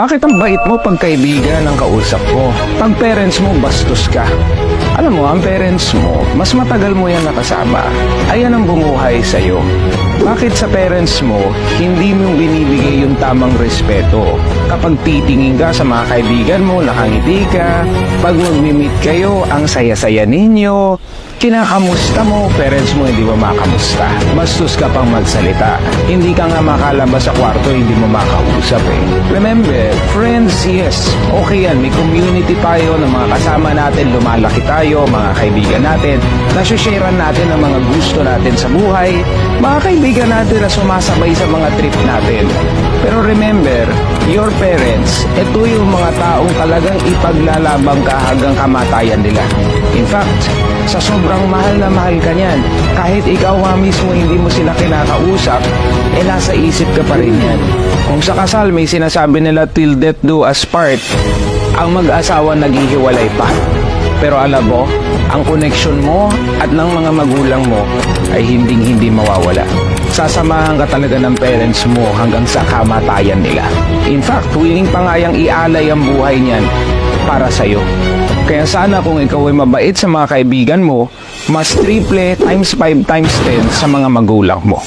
Bakit ang bait mo pag kaibigan ang kausap mo? Pag parents mo, bastos ka. Alam mo, ang parents mo, mas matagal mo yan nakasama. Ayan ang bumuhay sa'yo. Bakit sa parents mo, hindi mo binibigay yung tamang respeto? Kapag titingin ka sa mga kaibigan mo, nakangiti ka. Pag mag-meet kayo, ang saya-saya ninyo. Kinakamusta mo, parents mo hindi mo makamusta. Bastos ka pang magsalita. Hindi ka nga makalabas sa kwarto, hindi mo makausap eh. Remember, friends, yes, okay yan. May community tayo ng mga kasama natin, lumalaki tayo, mga kaibigan natin. Nasusharean natin ang mga gusto natin sa buhay. Mga kaibigan natin na sumasabay sa mga trip natin. Pero remember, your parents, ito yung mga taong talagang ipaglalabang ka hanggang kamatayan nila. In fact, sa sobrang mahal na mahal ka niyan, kahit ikaw nga mismo hindi mo sila kinakausap, nasa isip ka pa rin yan. Kung sa kasal may sinasabi nila till death do us part, ang mag-asawa naghihiwalay pa. Pero alam mo, ang connection mo at ng mga magulang mo ay hindi mawawala. Sasamahan ka talaga ng parents mo hanggang sa kamatayan nila. In fact, willing pa nga yang ialay ang buhay niyan para sa'yo. Kaya sana kung ikaw ay mabait sa mga kaibigan mo, mas triple times 5 times 10 sa mga magulang mo.